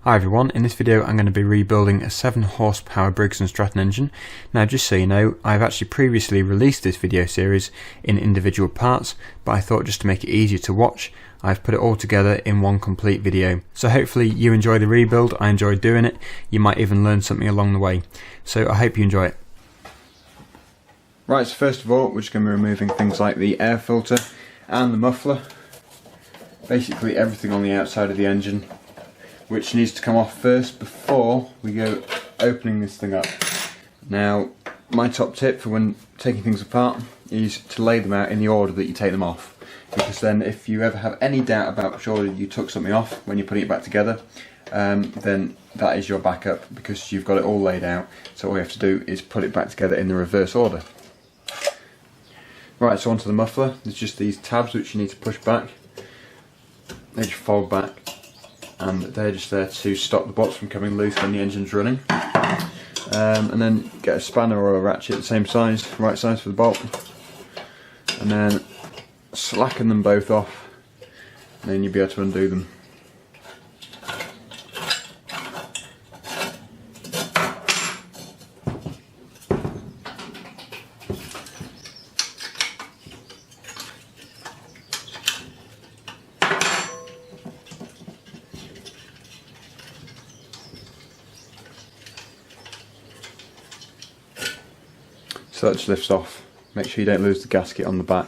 Hi everyone, in this video I'm going to be rebuilding a 7 horsepower Briggs and Stratton engine. Now just so you know, I've actually previously released this video series in individual parts, but I thought just to make it easier to watch, I've put it all together in one complete video. So hopefully you enjoy the rebuild, I enjoyed doing it, you might even learn something along the way. So I hope you enjoy it. Right, so first of all we're just going to be removing things like the air filter and the muffler. Basically everything on the outside of the engine, which needs to come off first before we go opening this thing up. Now, my top tip for when taking things apart is to lay them out in the order that you take them off, because then if you ever have any doubt about which order you took something off when you're putting it back together, then that is your backup, because you've got it all laid out. So all you have to do is put it back together in the reverse order. Right, so onto the muffler. There's just these tabs which you need to push back. They just fold back, and they're just there to stop the bolts from coming loose when the engine's running. And then get a spanner or a ratchet the same size, right size for the bolt, and then slacken them both off, and then you'll be able to undo them. So that just lifts off. Make sure you don't lose the gasket on the back.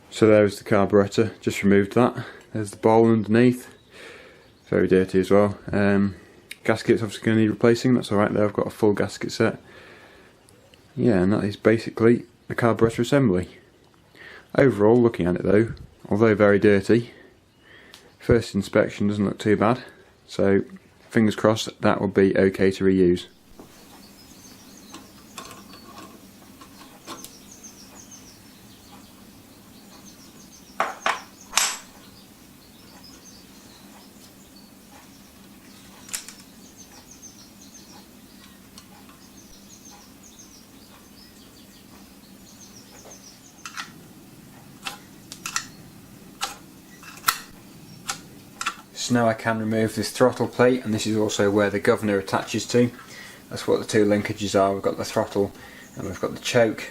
So there's the carburetor, just removed that. There's the bowl underneath, very dirty as well. Gasket's obviously going to need replacing, that's alright there, I've got a full gasket set. Yeah, and that is basically the carburetor assembly. Overall, looking at it though, although very dirty, first inspection doesn't look too bad, so fingers crossed that will be okay to reuse. So now I can remove this throttle plate, and this is also where the governor attaches to. That's what the two linkages are. We've got the throttle and we've got the choke,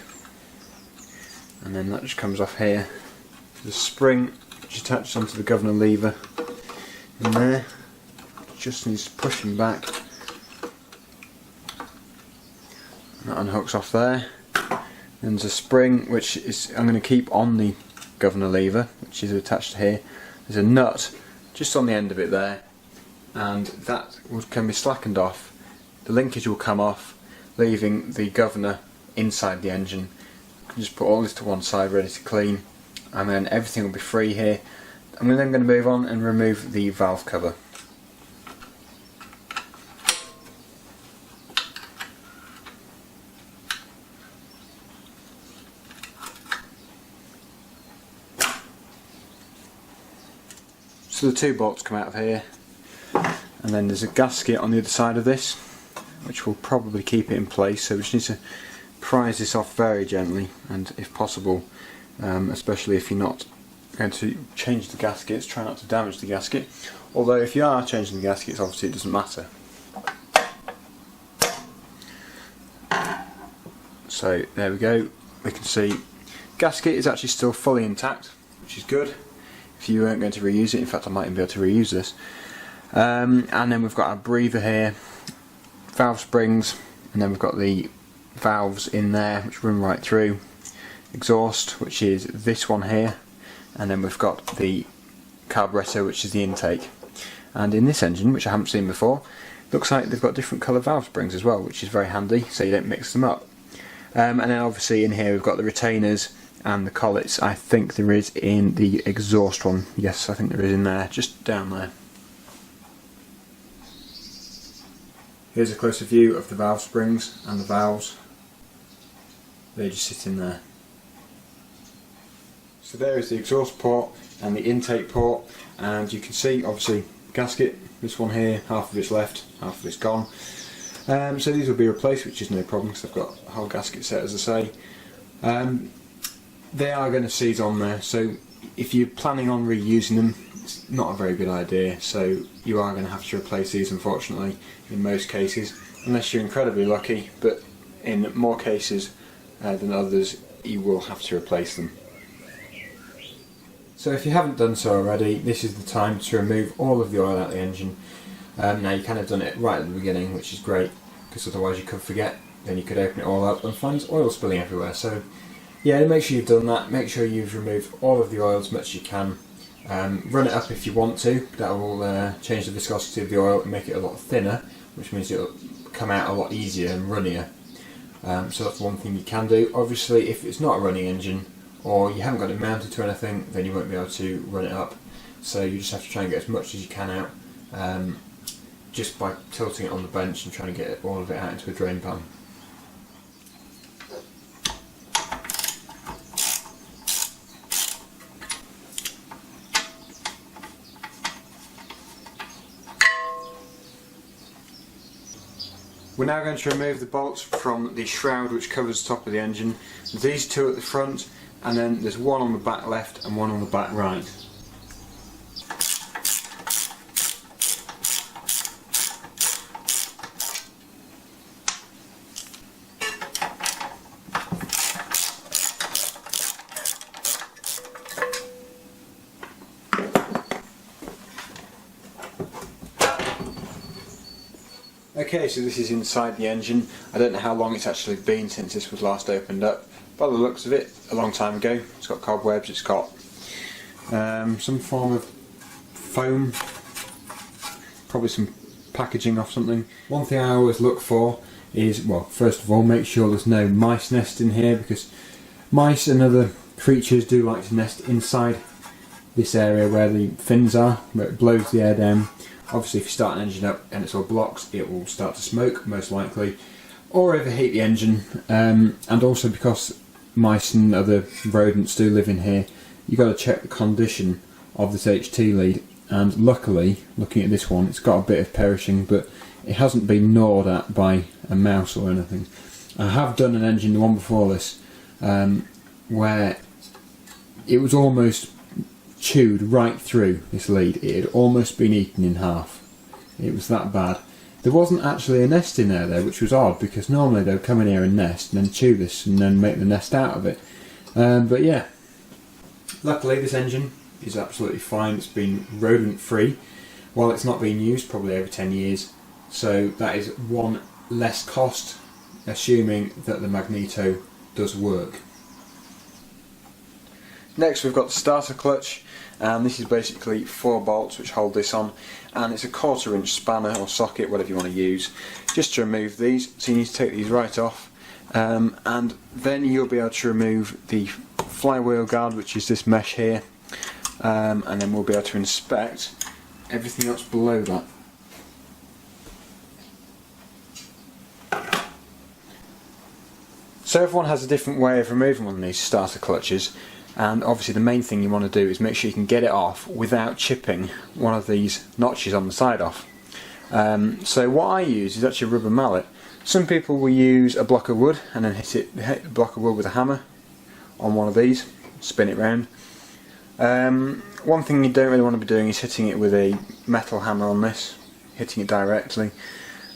and then that just comes off here. The spring which attaches onto the governor lever in there, just needs pushing back, and that unhooks off there. Then there's a spring which is I'm going to keep on the governor lever, which is attached here. There's a nut just on the end of it there, and that can be slackened off. The linkage will come off, leaving the governor inside the engine. You can just put all this to one side ready to clean, and then everything will be free here. I'm then going to move on and remove the valve cover. So the two bolts come out of here, and then there's a gasket on the other side of this which will probably keep it in place, so we just need to prise this off very gently, and if possible, especially if you're not going to change the gaskets, try not to damage the gasket, although if you are changing the gaskets obviously it doesn't matter. So there we go, we can see gasket is actually still fully intact, which is good. If you weren't going to reuse it, in fact I might even be able to reuse this. And then we've got our breather here, valve springs, and then we've got the valves in there which run right through. Exhaust, which is this one here, and then we've got the carburetor, which is the intake. And in this engine, which I haven't seen before, looks like they've got different colour valve springs as well, which is very handy, so you don't mix them up. And then obviously in here we've got the retainers and the collets. I think there is in the exhaust one. Yes, I think there is in there, just down there. Here's a closer view of the valve springs and the valves. They just sit in there. So there is the exhaust port and the intake port, and you can see obviously gasket, this one here, half of it's left, half of it's gone. So these will be replaced, which is no problem because I've got a whole gasket set, as I say. They are going to seize on there, so if you're planning on reusing them, it's not a very good idea, so you are going to have to replace these, unfortunately, in most cases, unless you're incredibly lucky, but in more cases than others you will have to replace them. So if you haven't done so already, this is the time to remove all of the oil out of the engine. Now you kind of done it right at the beginning, which is great, because otherwise you could forget, then you could open it all up and find oil spilling everywhere. So yeah, make sure you've done that, make sure you've removed all of the oil as much as you can. Run it up if you want to, that will change the viscosity of the oil and make it a lot thinner, which means it'll come out a lot easier and runnier. So that's one thing you can do. Obviously if it's not a running engine, or you haven't got it mounted to anything, then you won't be able to run it up. So you just have to try and get as much as you can out, just by tilting it on the bench and trying to get all of it out into a drain pan. We're now going to remove the bolts from the shroud which covers the top of the engine. There's these two at the front, and then there's one on the back left and one on the back right. Okay, so this is inside the engine. I don't know how long it's actually been since this was last opened up. By the looks of it, a long time ago. It's got cobwebs, it's got some form of foam, probably some packaging off something. One thing I always look for is, well, first of all, make sure there's no mice nest in here, because mice and other creatures do like to nest inside this area where the fins are, where it blows the air down. Obviously if you start an engine up and it's all blocks, it will start to smoke, most likely, or overheat the engine, and also because mice and other rodents do live in here, you've got to check the condition of this HT lead, and luckily, looking at this one, it's got a bit of perishing, but it hasn't been gnawed at by a mouse or anything. I have done an engine, the one before this, where it was almost chewed right through this lead. It had almost been eaten in half. It was that bad. There wasn't actually a nest in there though, which was odd, because normally they would come in here and nest and then chew this and then make the nest out of it. But yeah, luckily this engine is absolutely fine. It's been rodent free while it's not being used, probably over 10 years. So that is one less cost, assuming that the magneto does work. Next we've got the starter clutch, and this is basically 4 bolts which hold this on, and it's a 1/4 inch spanner or socket, whatever you want to use, just to remove these. So you need to take these right off, and then you'll be able to remove the flywheel guard, which is this mesh here, and then we'll be able to inspect everything else below that. So everyone has a different way of removing one of these starter clutches, and obviously the main thing you want to do is make sure you can get it off without chipping one of these notches on the side off. So what I use is actually a rubber mallet. Some people will use a block of wood and then hit the block of wood with a hammer on one of these, spin it round. One thing you don't really want to be doing is hitting it with a metal hammer on this, hitting it directly,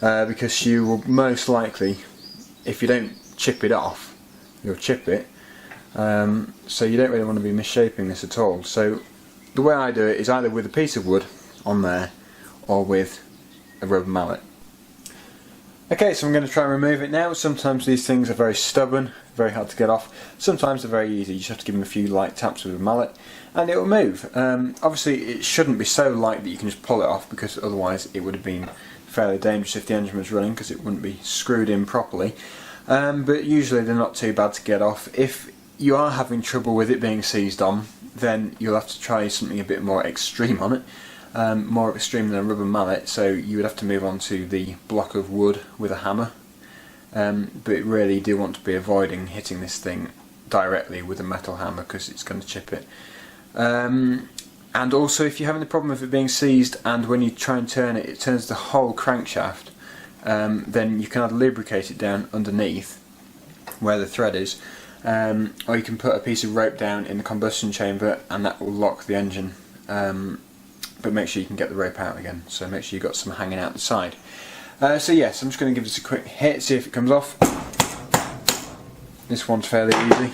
because you will most likely, if you don't chip it off, you'll chip it. So you don't really want to be misshaping this at all. So the way I do it is either with a piece of wood on there or with a rubber mallet. Okay, so I'm going to try and remove it now. Sometimes these things are very stubborn, very hard to get off. Sometimes they're very easy, you just have to give them a few light taps with a mallet and it will move. Obviously it shouldn't be so light that you can just pull it off, because otherwise it would have been fairly dangerous if the engine was running, because it wouldn't be screwed in properly. But usually they're not too bad to get off. If you are having trouble with it being seized on, then you'll have to try something a bit more extreme on it. More extreme than a rubber mallet, so you would have to move on to the block of wood with a hammer. But really you do want to be avoiding hitting this thing directly with a metal hammer, because it's going to chip it. And also, if you're having the problem of it being seized and when you try and turn it, it turns the whole crankshaft, then you can either lubricate it down underneath where the thread is, or you can put a piece of rope down in the combustion chamber and that will lock the engine. But make sure you can get the rope out again, so make sure you've got some hanging out the side. So yes, I'm just going to give this a quick hit, see if it comes off. This one's fairly easy.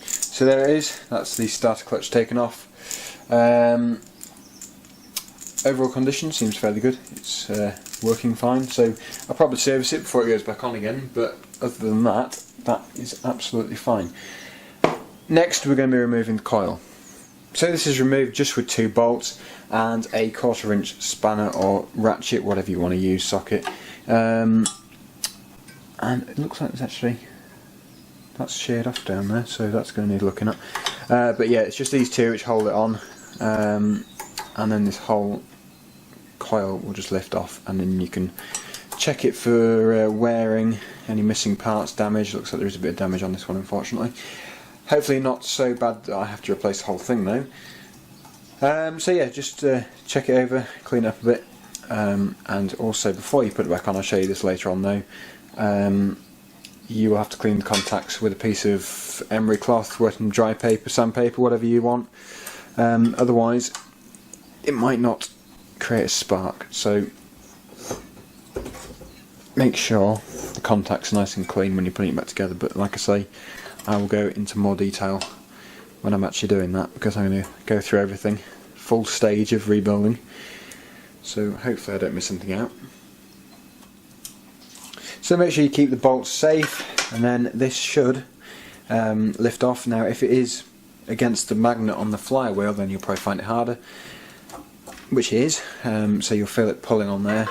So there it is, that's the starter clutch taken off. Overall condition seems fairly good, it's working fine, so I'll probably service it before it goes back on again, but other than that, that is absolutely fine. Next we're going to be removing the coil. So this is removed just with 2 bolts and a 1/4 inch spanner or ratchet, whatever you want to use, socket. And it looks like that's sheared off down there, so that's going to need looking at. But yeah, it's just these 2 which hold it on, and then this whole coil will just lift off, and then you can check it for wearing, any missing parts, damage. Looks like there is a bit of damage on this one, unfortunately. Hopefully not so bad that I have to replace the whole thing though. So yeah, just check it over, clean it up a bit, and also before you put it back on, I'll show you this later on though, you will have to clean the contacts with a piece of emery cloth, wet and dry paper, sandpaper, whatever you want. Otherwise it might not create a spark, so make sure the contacts are nice and clean when you're putting it back together. But like I say, I will go into more detail when I'm actually doing that, because I'm going to go through everything, full stage of rebuilding, so hopefully I don't miss anything out. So make sure you keep the bolts safe, and then this should lift off. Now if it is against the magnet on the flywheel, then you'll probably find it harder, which it is, so you'll feel it pulling on there.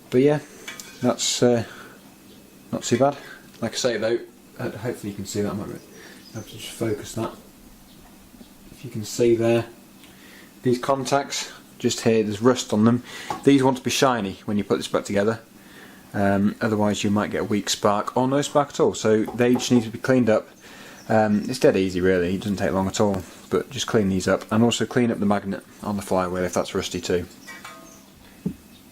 But yeah, that's not too bad. Like I say though, hopefully you can see that. I might have to just focus that. If you can see there, these contacts just here, there's rust on them. These want to be shiny when you put this back together, otherwise you might get a weak spark or no spark at all, so they just need to be cleaned up. It's dead easy really, it doesn't take long at all, but just clean these up, and also clean up the magnet on the flywheel if that's rusty too.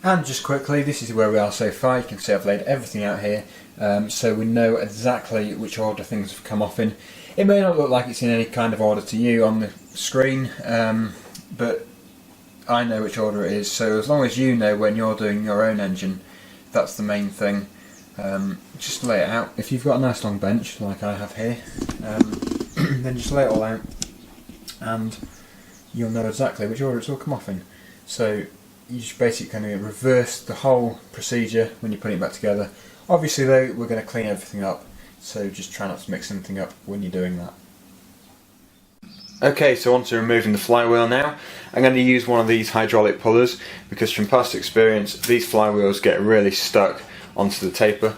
And just quickly, this is where we are so far. You can see I've laid everything out here, so we know exactly which order things have come off in. It may not look like it's in any kind of order to you on the screen, but I know which order it is, so as long as you know when you're doing your own engine, that's the main thing. Just lay it out. If you've got a nice long bench like I have here, then just lay it all out and you'll know exactly which order it's all come off in. So you just basically kind of reverse the whole procedure when you're putting it back together. Obviously though, we're going to clean everything up, so just try not to mix anything up when you're doing that. Okay, so on to removing the flywheel now. I'm going to use one of these hydraulic pullers, because from past experience these flywheels get really stuck onto the taper,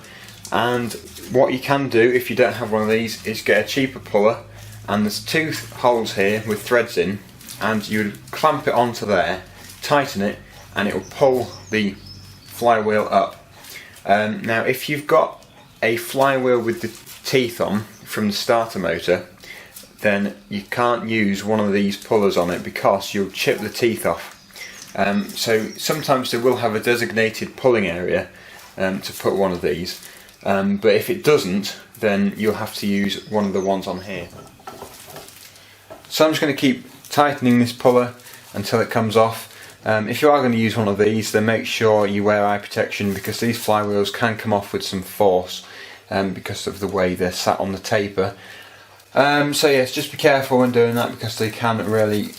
and what you can do if you don't have one of these is get a cheaper puller, and there's 2 holes here with threads in, and you would clamp it onto there, tighten it, and it will pull the flywheel up. Now if you've got a flywheel with the teeth on from the starter motor, then you can't use one of these pullers on it because you'll chip the teeth off. So sometimes they will have a designated pulling area to put one of these, but if it doesn't, then you'll have to use one of the ones on here. So I'm just going to keep tightening this puller until it comes off. If you are going to use one of these, then make sure you wear eye protection, because these flywheels can come off with some force because of the way they're sat on the taper. So yes, just be careful when doing that, because they can really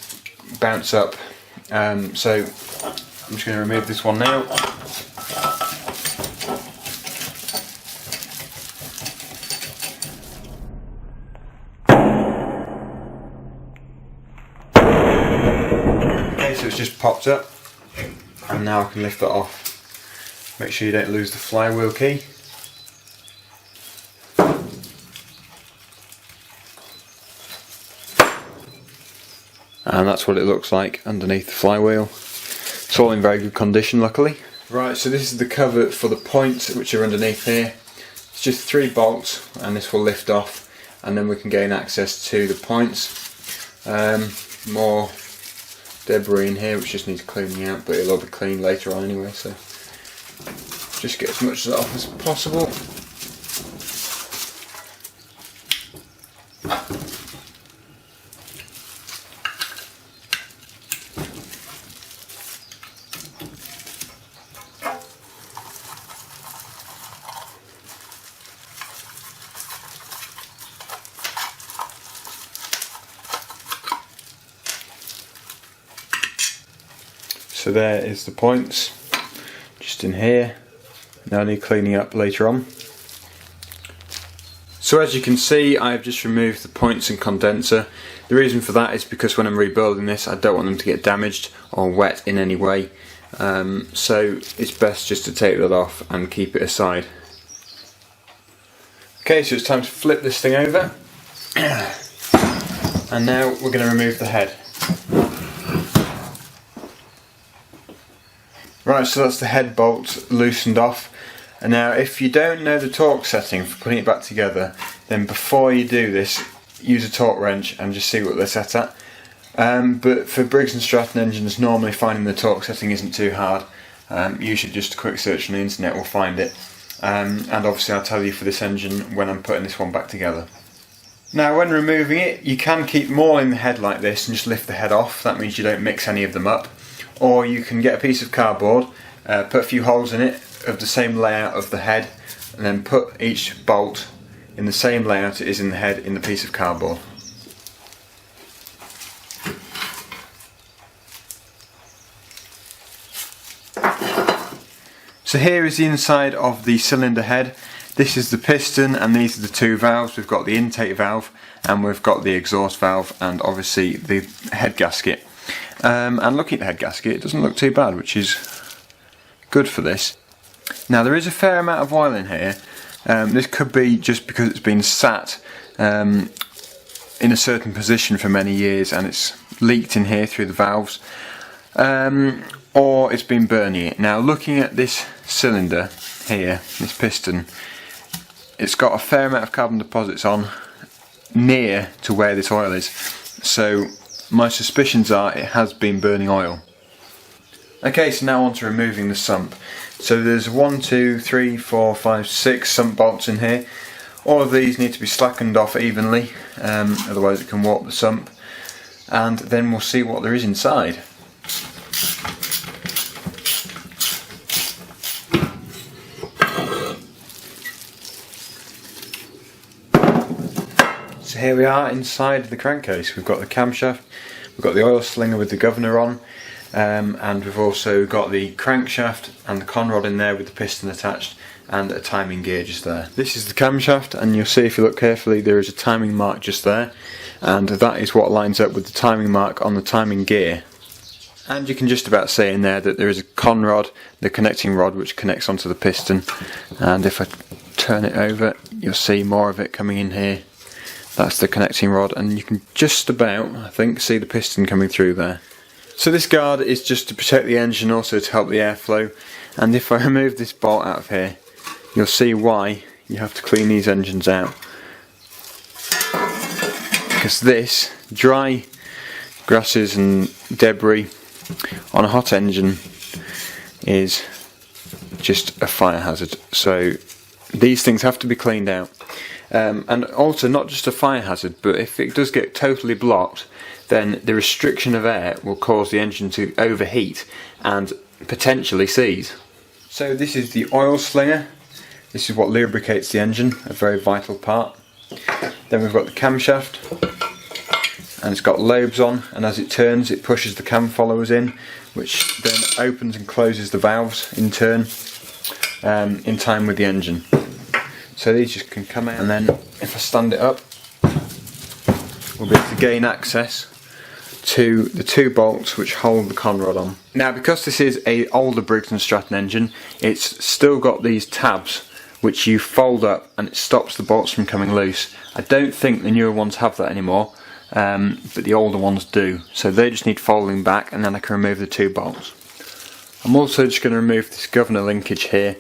bounce up. So I'm just going to remove this one now. it's just popped up, and now I can lift it off. Make sure you don't lose the flywheel key. And that's what it looks like underneath the flywheel. It's all in very good condition, luckily. Right, so this is the cover for the points which are underneath here. It's just 3 bolts, and this will lift off, and then we can gain access to the points. More debris in here which just needs cleaning out, but it'll all be cleaned later on anyway, so just get as much of that off as possible. So there is the points, just in here. Now I need cleaning up later on. So as you can see, I've just removed the points and condenser. The reason for that is because when I'm rebuilding this, I don't want them to get damaged or wet in any way. So it's best just to take that off and keep it aside. Okay, so it's time to flip this thing over. And now we're going to remove the head. Right, so that's the head bolt loosened off. And now if you don't know the torque setting for putting it back together, then before you do this, use a torque wrench and just see what they're set at. But for Briggs and Stratton engines, normally finding the torque setting isn't too hard. Usually just a quick search on the internet will find it. And obviously I'll tell you for this engine when I'm putting this one back together. Now when removing it, you can keep them all in the head like this and just lift the head off. That means you don't mix any of them up. Or you can get a piece of cardboard, put a few holes in it of the same layout of the head, and then put each bolt in the same layout it is in the head in the piece of cardboard. So here is the inside of the cylinder head. This is the piston, and these are the 2 valves. We've got the intake valve and we've got the exhaust valve, and obviously the head gasket. And looking at the head gasket, it doesn't look too bad, which is good for this. Now there is a fair amount of oil in here. This could be just because it's been sat in a certain position for many years and it's leaked in here through the valves, or it's been burning it. Now looking at this cylinder here, this piston, it's got a fair amount of carbon deposits on near to where this oil is, so my suspicions are it has been burning oil. Okay, so now on to removing the sump. So there's 1, 2, 3, 4, 5, 6 sump bolts in here. All of these need to be slackened off evenly, otherwise it can warp the sump. And then we'll see what there is inside. So here we are inside the crankcase. We've got the camshaft, we've got the oil slinger with the governor on, and we've also got the crankshaft and the conrod in there with the piston attached and a timing gear just there. This is the camshaft, and you'll see if you look carefully there is a timing mark just there, and that is what lines up with the timing mark on the timing gear. And you can just about see in there that there is a conrod, the connecting rod, which connects onto the piston, and if I turn it over you'll see more of it coming in here. That's the connecting rod, and you can just about, I think, see the piston coming through there. So this guard is just to protect the engine, also to help the airflow, and if I remove this bolt out of here you'll see why you have to clean these engines out. Because this, dry grasses and debris on a hot engine is just a fire hazard, so these things have to be cleaned out. And also not just a fire hazard, but if it does get totally blocked, then the restriction of air will cause the engine to overheat and potentially seize. So this is the oil slinger. This is what lubricates the engine, a very vital part. Then we've got the camshaft, and it's got lobes on, and as it turns it pushes the cam followers in, which then opens and closes the valves in turn, in time with the engine. So these just can come out, and then if I stand it up we'll be able to gain access to the two bolts which hold the conrod on. Now, because this is an older Briggs and Stratton engine, it's still got these tabs which you fold up and it stops the bolts from coming loose. I don't think the newer ones have that anymore, but the older ones do. So they just need folding back, and then I can remove the two bolts. I'm also just going to remove this governor linkage here,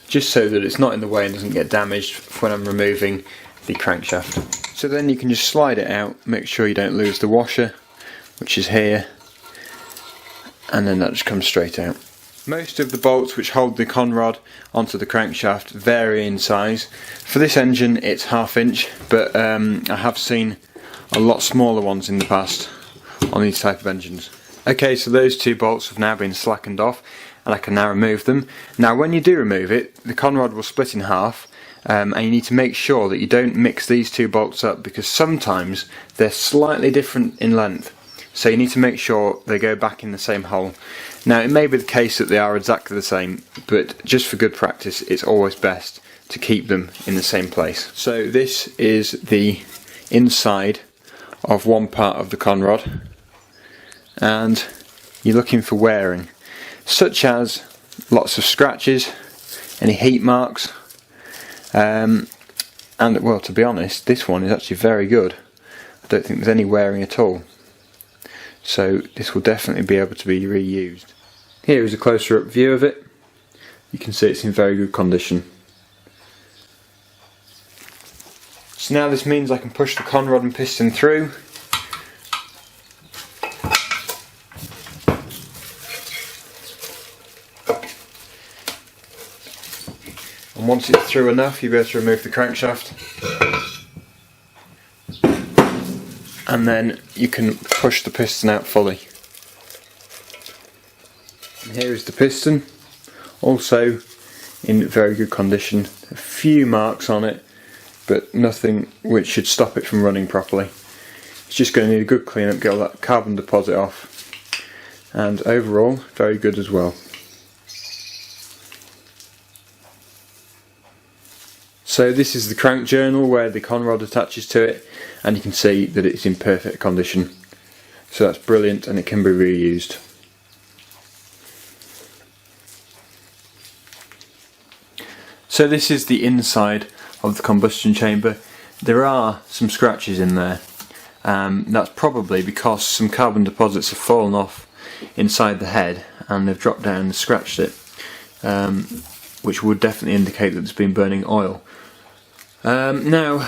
just so that it's not in the way and doesn't get damaged when I'm removing the crankshaft. So then you can just slide it out, make sure you don't lose the washer, which is here, and then that just comes straight out. Most of the bolts which hold the conrod onto the crankshaft vary in size. For this engine it's 1/2 inch, but I have seen a lot smaller ones in the past on these type of engines. Okay, so those two bolts have now been slackened off and I can now remove them. Now when you do remove it, the conrod will split in half, and you need to make sure that you don't mix these two bolts up, because sometimes they're slightly different in length. So you need to make sure they go back in the same hole. Now it may be the case that they are exactly the same, but just for good practice it's always best to keep them in the same place. So this is the inside of one part of the conrod, and you're looking for wearing, such as lots of scratches, any heat marks, and well, to be honest, this one is actually very good. I don't think there's any wearing at all. So this will definitely be able to be reused. Here is a closer up view of it. You can see it's in very good condition. So now this means I can push the conrod and piston through. And once it's through enough, you'll be able to remove the crankshaft. And then you can push the piston out fully. And here is the piston, also in very good condition. A few marks on it, but nothing which should stop it from running properly. It's just going to need a good clean up, get all that carbon deposit off, and overall very good as well. So this is the crank journal where the conrod attaches to it, and you can see that it's in perfect condition. So that's brilliant, and it can be reused. So this is the inside of the combustion chamber. There are some scratches in there. That's probably because some carbon deposits have fallen off inside the head and they've dropped down and scratched it, which would definitely indicate that there's been burning oil. Now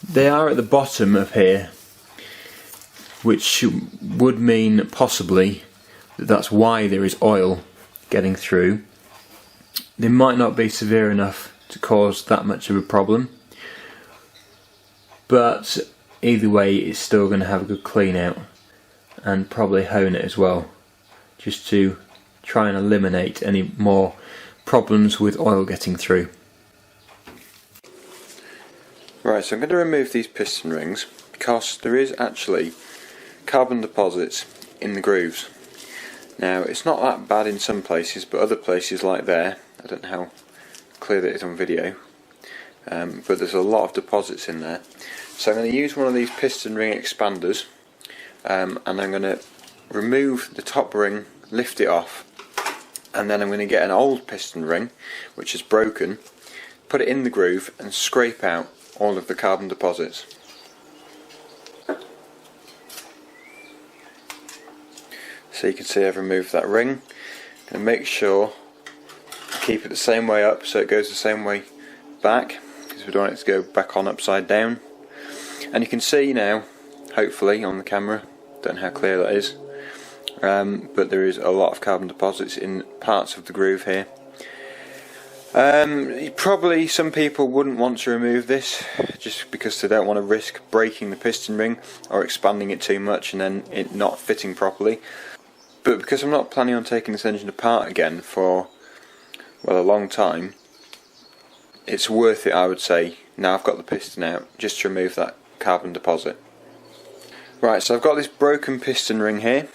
they are at the bottom of here, which would mean possibly that that's why there is oil getting through. They might not be severe enough to cause that much of a problem, but either way it's still going to have a good clean out and probably hone it as well, just to try and eliminate any more problems with oil getting through. Right, so I'm going to remove these piston rings because there is actually carbon deposits in the grooves. Now it's not that bad in some places, but other places like there, I don't know how clear that is on video, but there's a lot of deposits in there. So I'm going to use one of these piston ring expanders, and I'm going to remove the top ring, lift it off, and then I'm going to get an old piston ring which is broken, put it in the groove and scrape out all of the carbon deposits. So you can see I've removed that ring, and make sure to keep it the same way up so it goes the same way back, because we don't want it to go back on upside down. And you can see now, hopefully on the camera, don't know how clear that is, but there is a lot of carbon deposits in parts of the groove here. Probably some people wouldn't want to remove this just because they don't want to risk breaking the piston ring or expanding it too much and then it not fitting properly. But because I'm not planning on taking this engine apart again for, well, a long time, it's worth it, I would say, now I've got the piston out, just to remove that carbon deposit. Right, so I've got this broken piston ring here.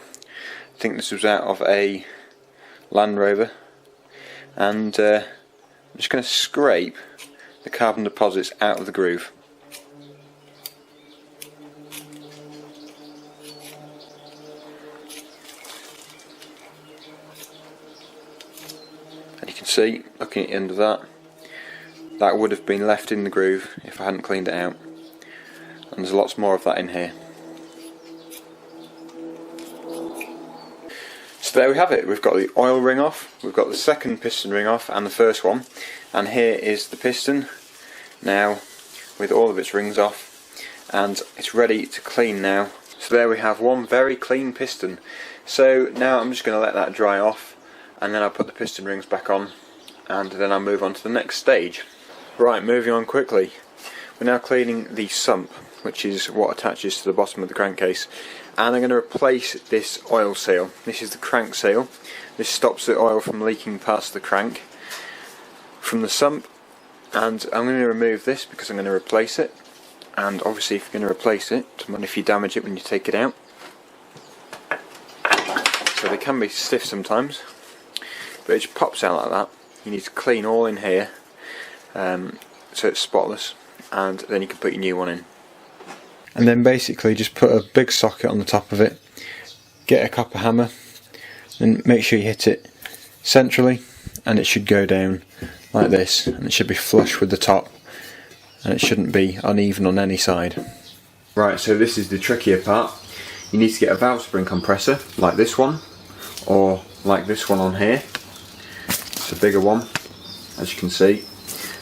I think this was out of a Land Rover, and I'm just going to scrape the carbon deposits out of the groove. see, looking at the end of that, that would have been left in the groove if I hadn't cleaned it out, and there's lots more of that in here. So there we have it. We've got the oil ring off, we've got the second piston ring off and the first one, and here is the piston now with all of its rings off, and it's ready to clean now. So there we have one very clean piston. So now I'm just going to let that dry off, and then I'll put the piston rings back on, and then I'll move on to the next stage. Right, moving on quickly. We're now cleaning the sump, which is what attaches to the bottom of the crankcase, and I'm going to replace this oil seal. This is the crank seal. This stops the oil from leaking past the crank from the sump, and I'm going to remove this because I'm going to replace it. And obviously if you're going to replace it, don't mind if you damage it when you take it out. So they can be stiff sometimes, but it just pops out like that. You need to clean all in here so it's spotless, and then you can put your new one in. And then basically just put a big socket on the top of it, get a copper hammer, and make sure you hit it centrally, and it should go down like this, and it should be flush with the top, and it shouldn't be uneven on any side. Right, so this is the trickier part. You need to get a valve spring compressor like this one, or like this one on here. It's a bigger one, as you can see,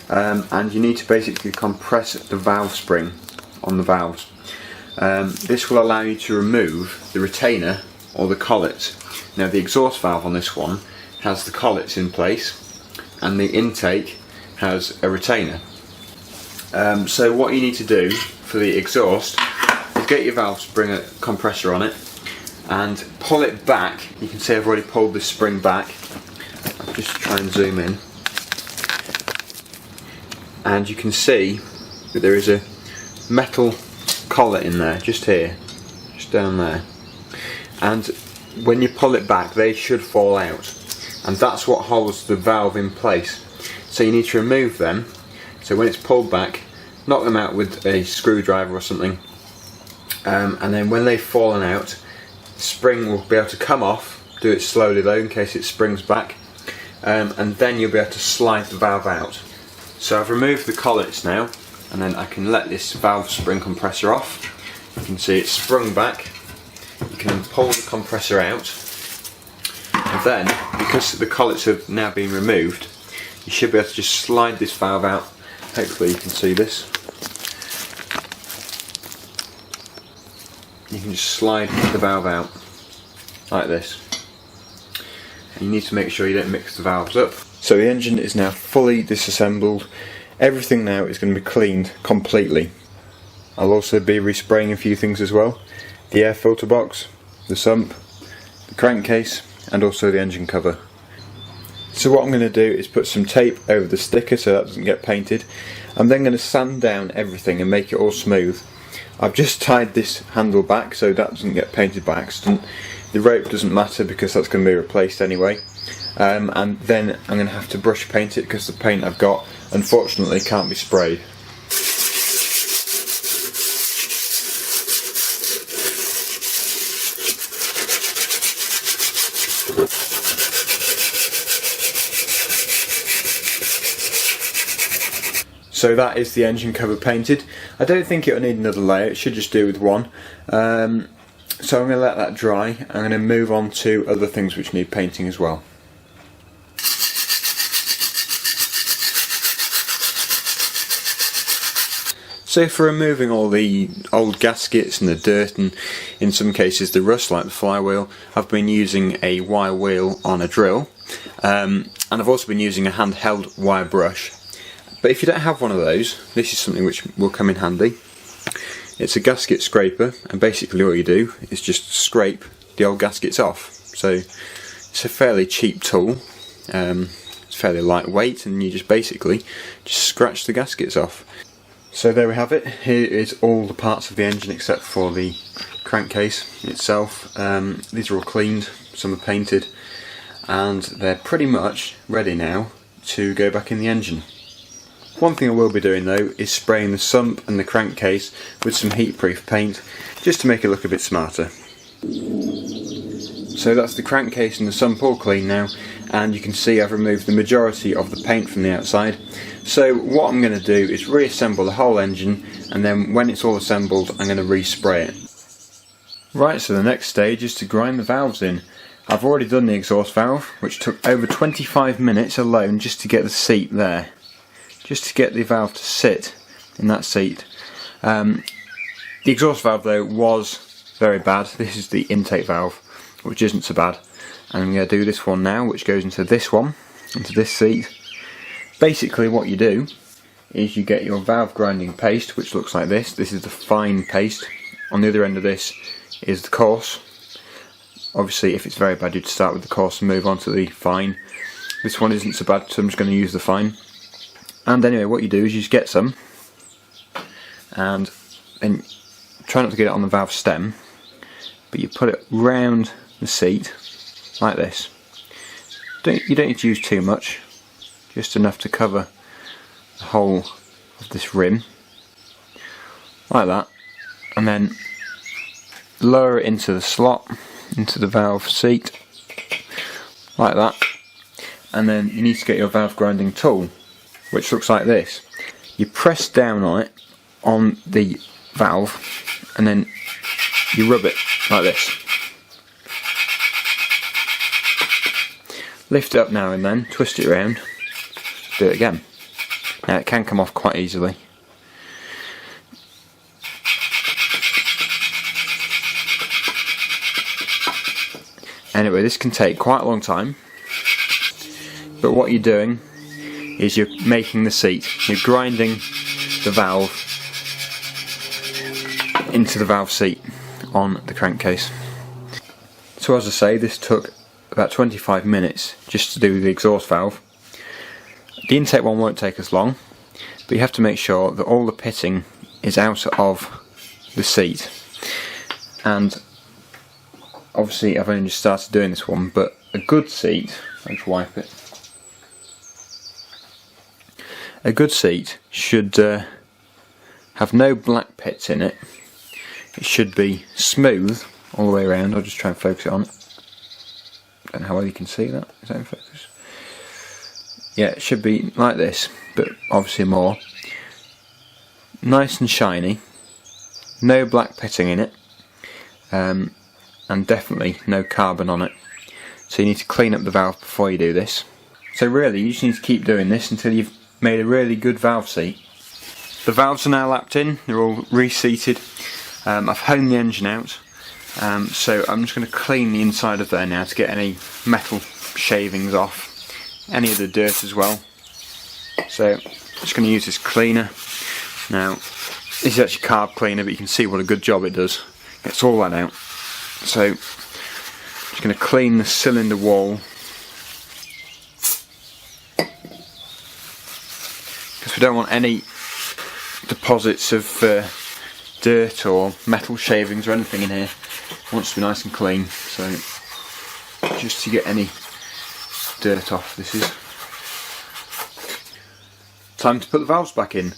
and you need to basically compress the valve spring on the valves. This will allow you to remove the retainer or the collets. Now the exhaust valve on this one has the collets in place, and the intake has a retainer. So what you need to do for the exhaust is get your valve spring compressor on it and pull it back. You can see I've already pulled this spring back. I'll just try and zoom in, and you can see that there is a metal collet in there, just here, just down there, and when you pull it back they should fall out, and that's what holds the valve in place. So you need to remove them. So when it's pulled back, knock them out with a screwdriver or something, and then when they've fallen out, the spring will be able to come off. Do it slowly though, in case it springs back, and then you'll be able to slide the valve out. So I've removed the collets now, and then I can let this valve spring compressor off. You can see it's sprung back. You can pull the compressor out, and then, because the collets have now been removed, you should be able to just slide this valve out. Hopefully you can see this. You can just slide the valve out like this. And you need to make sure you don't mix the valves up. So the engine is now fully disassembled. Everything now is going to be cleaned completely. I'll also be respraying a few things as well. The air filter box, the sump, the crankcase, and also the engine cover. So what I'm going to do is put some tape over the sticker so that doesn't get painted. I'm then going to sand down everything and make it all smooth. I've just tied this handle back so that doesn't get painted by accident. The rope doesn't matter because that's going to be replaced anyway. And then I'm going to have to brush paint it because the paint I've got unfortunately can't be sprayed. So that is the engine cover painted. I don't think it will need another layer, it should just do with one. So I'm going to let that dry. I'm going to move on to other things which need painting as well. So for removing all the old gaskets and the dirt, and in some cases the rust like the flywheel, I've been using a wire wheel on a drill, and I've also been using a handheld wire brush. But if you don't have one of those, this is something which will come in handy. It's a gasket scraper, and basically all you do is just scrape the old gaskets off. So it's a fairly cheap tool, it's fairly lightweight, and you just basically just scratch the gaskets off. So there we have it. Here is all the parts of the engine except for the crankcase itself. These are all cleaned, some are painted, and they're pretty much ready now to go back in the engine. One thing I will be doing though is spraying the sump and the crankcase with some heat-proof paint just to make it look a bit smarter. So that's the crankcase and the sump all clean now, and you can see I've removed the majority of the paint from the outside. So what I'm going to do is reassemble the whole engine, and then when it's all assembled I'm going to respray it. Right, so the next stage is to grind the valves in. I've already done the exhaust valve, which took over 25 minutes alone just to get the seat there. Just to get the valve to sit in that seat. The exhaust valve though was very bad. This is the intake valve, which isn't so bad. And I'm going to do this one now, which goes into this one, into this seat. Basically what you do is you get your valve grinding paste, which looks like this. This is the fine paste. On the other end of this is the coarse. Obviously if it's very bad you'd start with the coarse and move on to the fine. This one isn't so bad, so I'm just going to use the fine. And anyway, what you do is you just get some, and then try not to get it on the valve stem, but you put it round the seat like this. You don't need to use too much, just enough to cover the whole of this rim, like that, and then lower it into the slot, into the valve seat, like that, and then you need to get your valve grinding tool, which looks like this. You press down on it, on the valve, and then you rub it like this. Lift it up now and then, twist it around, do it again. Now it can come off quite easily. Anyway, this can take quite a long time, but what you're doing is you're making the seat, you're grinding the valve into the valve seat on the crankcase. So as I say, this took about 25 minutes just to do the exhaust valve. The intake one won't take as long, but you have to make sure that all the pitting is out of the seat. And obviously I've only just started doing this one, but a good seat, I'll just wipe it. A good seat should have no black pits in it. It should be smooth all the way around. I'll just try and focus it on it. Don't know how well you can see that. Is that in focus? Yeah, it should be like this, but obviously more. Nice and shiny. No black pitting in it. And definitely no carbon on it. So you need to clean up the valve before you do this. So really you just need to keep doing this until you've made a really good valve seat. The valves are now lapped in, they're all reseated. I've honed the engine out, so I'm just going to clean the inside of there now to get any metal shavings off, any of the dirt as well. So I'm just going to use this cleaner. Now this is actually carb cleaner, but you can see what a good job it does. Gets all that out. So I'm just going to clean the cylinder wall, because we don't want any deposits of dirt or metal shavings or anything in here. It wants to be nice and clean, so just to get any dirt off. This is time to put the valves back in.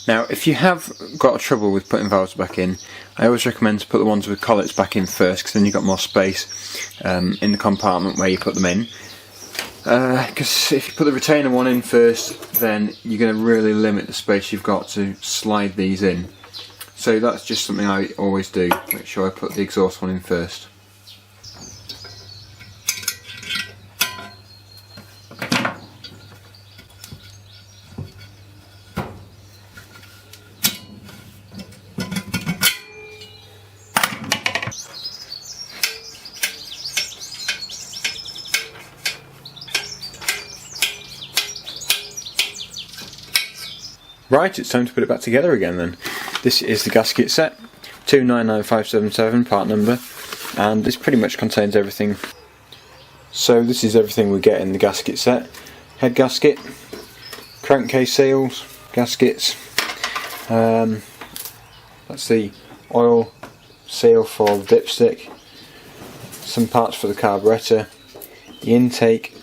Now if you have got trouble with putting valves back in, I always recommend to put the ones with collets back in first, because then you've got more space in the compartment where you put them in. Because if you put the retainer one in first, then you're going to really limit the space you've got to slide these in. So that's just something I always do, make sure I put the exhaust one in first. Right, it's time to put it back together again then. This is the gasket set, 299577 part number, and this pretty much contains everything. So this is everything we get in the gasket set. Head gasket, crankcase seals, gaskets, that's the oil seal for the dipstick, some parts for the carburetor, the intake,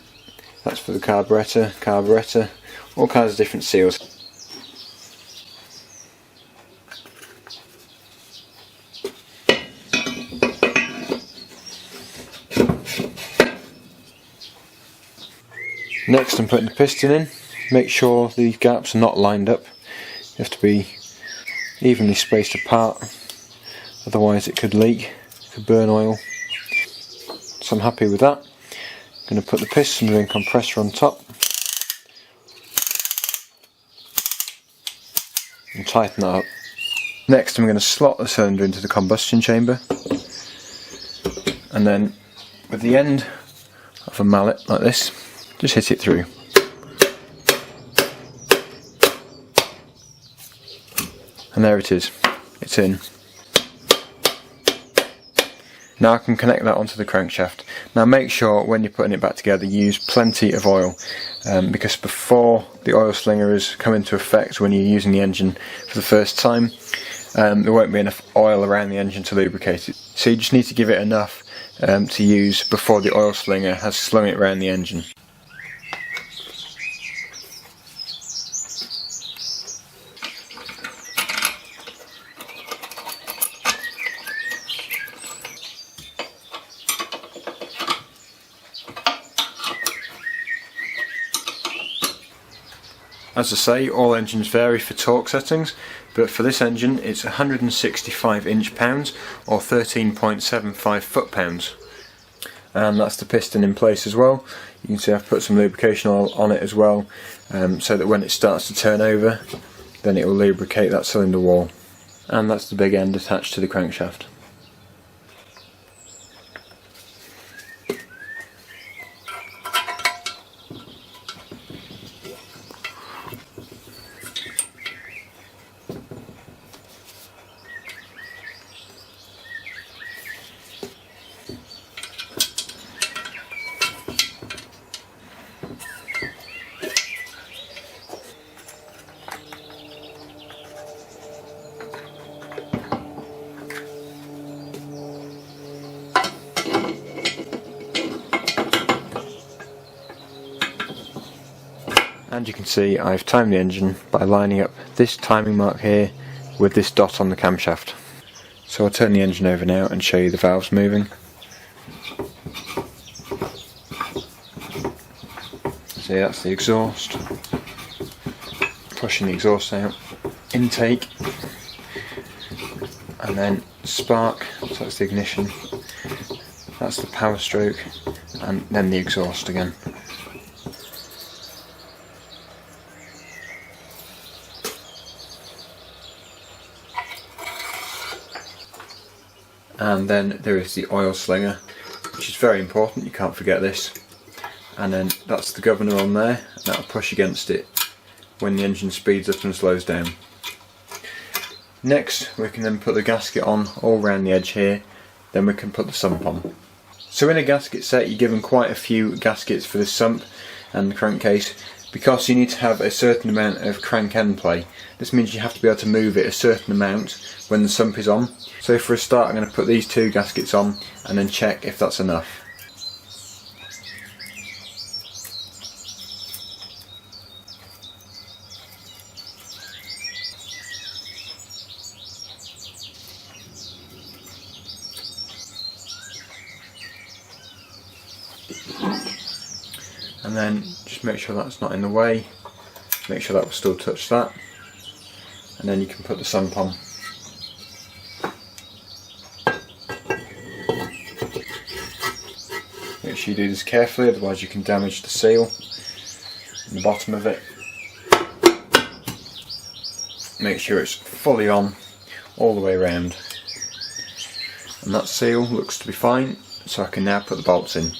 that's for the carburetor, all kinds of different seals. Next I'm putting the piston in. Make sure these gaps are not lined up. You have to be evenly spaced apart, otherwise it could leak, it could burn oil. So I'm happy with that. I'm going to put the piston ring compressor on top and tighten that up. Next I'm going to slot the cylinder into the combustion chamber, and then with the end of a mallet like this, just hit it through. And there it is, it's in. Now I can connect that onto the crankshaft. Now make sure when you're putting it back together you use plenty of oil, because before the oil slinger has come into effect when you're using the engine for the first time, there won't be enough oil around the engine to lubricate it. So you just need to give it enough to use before the oil slinger has slung it around the engine. As I say, all engines vary for torque settings, but for this engine it's 165 inch-pounds or 13.75 foot-pounds. And that's the piston in place as well. You can see I've put some lubrication oil on it as well, so that when it starts to turn over, then it will lubricate that cylinder wall. And that's the big end attached to the crankshaft. And you can see I've timed the engine by lining up this timing mark here with this dot on the camshaft. So I'll turn the engine over now and show you the valves moving. See, that's the exhaust, pushing the exhaust out, intake, and then spark, so that's the ignition, that's the power stroke, and then the exhaust again. And then there is the oil slinger, which is very important, you can't forget this. And then that's the governor on there, and that'll push against it when the engine speeds up and slows down. Next we can then put the gasket on all around the edge here, then we can put the sump on. So in a gasket set you're given quite a few gaskets for the sump and the crankcase, because you need to have a certain amount of crank end play. This means you have to be able to move it a certain amount when the sump is on. So for a start I'm going to put these two gaskets on and then check if that's enough. And then just make sure that's not in the way, make sure that will still touch that, and then you can put the sump on. Make sure you do this carefully, otherwise you can damage the seal in the bottom of it. Make sure it's fully on all the way around. And that seal looks to be fine, so I can now put the bolts in.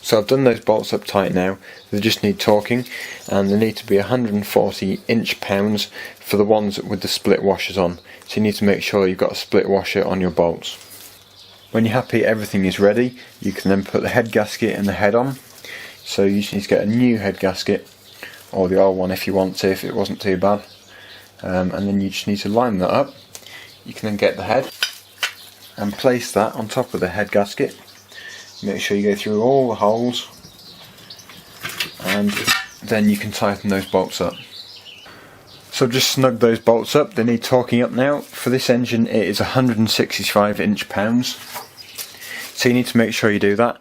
So I've done those bolts up tight now, they just need torquing, and they need to be 140 inch-pounds for the ones with the split washers on. So you need to make sure you've got a split washer on your bolts. When you're happy everything is ready, you can then put the head gasket and the head on. So you just need to get a new head gasket, or the old one if you want to, if it wasn't too bad. And then you just need to line that up. You can then get the head and place that on top of the head gasket. Make sure you go through all the holes and then you can tighten those bolts up. So I've just snugged those bolts up. They need torquing up now. For this engine it is 165 inch-pounds, so you need to make sure you do that.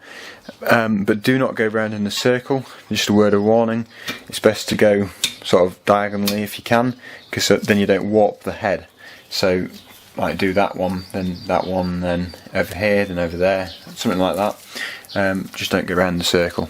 But do not go round in a circle. Just a word of warning, it's best to go sort of diagonally if you can, because then you don't warp the head. So like do that one, then over here, then over there, something like that. Just don't go round in a circle.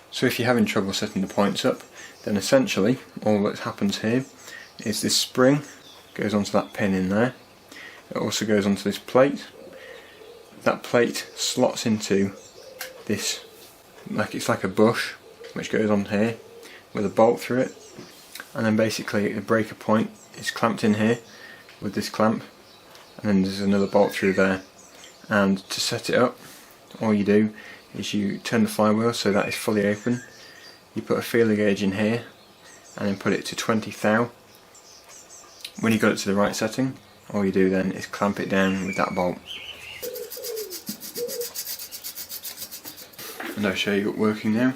So if you're having trouble setting the points up, then essentially all that happens here is this spring goes onto that pin in there. It also goes onto this plate. That plate slots into this, it's like a bush which goes on here with a bolt through it, and then basically the breaker point is clamped in here with this clamp, and then there's another bolt through there. And to set it up, all you do is you turn the flywheel so that is fully open. You put a feeler gauge in here and then put it to 20 thou. When you got it to the right setting, all you do then is clamp it down with that bolt. And I'll show you it working now.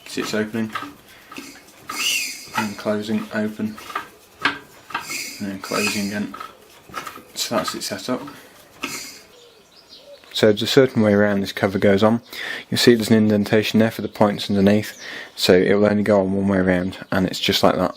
See, it's opening and closing, open and then closing again. So that's it set up. So there's a certain way around this cover goes on. You'll see there's an indentation there for the points underneath, so it will only go on one way around, and it's just like that.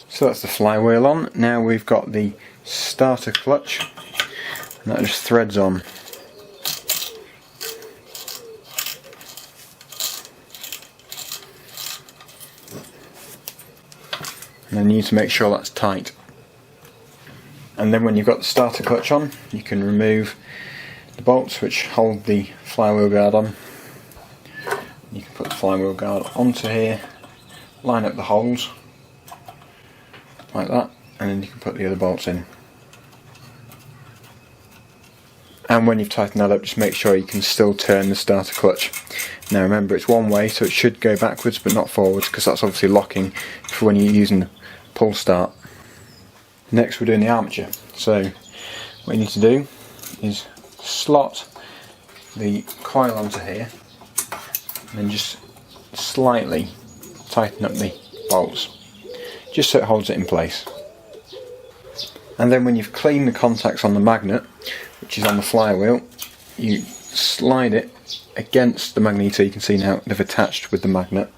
So that's the flywheel on. Now we've got the starter clutch, and that just threads on. And then you need to make sure that's tight. And then when you've got the starter clutch on, you can remove the bolts which hold the flywheel guard on. You can put the flywheel guard onto here, line up the holes like that, and then you can put the other bolts in. And when you've tightened that up, just make sure you can still turn the starter clutch. Now remember, it's one way, so it should go backwards but not forwards, because that's obviously locking for when you're using the pull start. Next we're doing the armature. So what you need to do is slot the coil onto here and then just slightly tighten up the bolts, just so it holds it in place. And then when you've cleaned the contacts on the magnet, which is on the flywheel, you slide it against the magneto. You can see now they've attached with the magnet,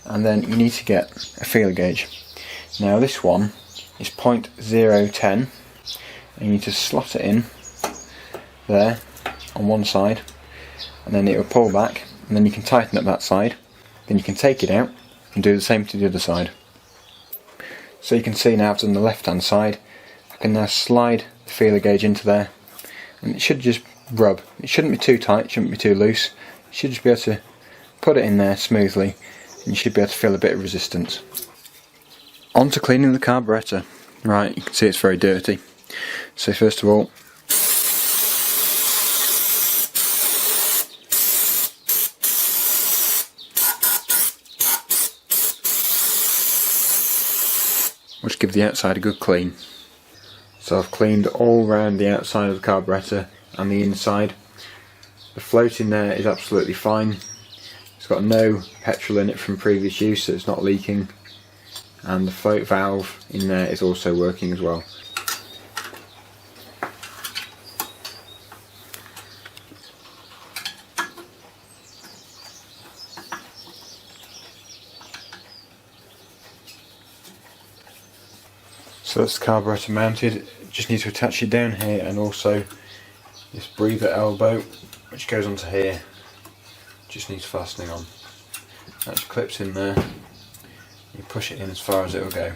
and then you need to get a feeler gauge. Now this one is 0.010, and you need to slot it in there on one side, and then it will pull back, and then you can tighten up that side. Then you can take it out and do the same to the other side. So you can see now I've done the left hand side. I can now slide the feeler gauge into there, and it should just rub. It shouldn't be too tight, it shouldn't be too loose. You should just be able to put it in there smoothly, and you should be able to feel a bit of resistance. On to cleaning the carburetor. Right, you can see it's very dirty. So first of all, we'll just give the outside a good clean. So I've cleaned all round the outside of the carburetor and the inside. The float in there is absolutely fine. It's got no petrol in it from previous use, so it's not leaking. And the float valve in there is also working as well. So that's the carburetor mounted. just need to attach it down here, and also this breather elbow which goes onto here just needs fastening on. That just clips in there, you push it in as far as it will go.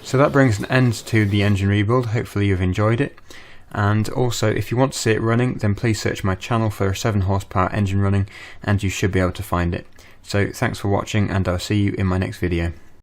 So that brings an end to the engine rebuild. Hopefully you've enjoyed it. And also, if you want to see it running, then please search my channel for a 7 horsepower engine running and you should be able to find it. So thanks for watching, and I'll see you in my next video.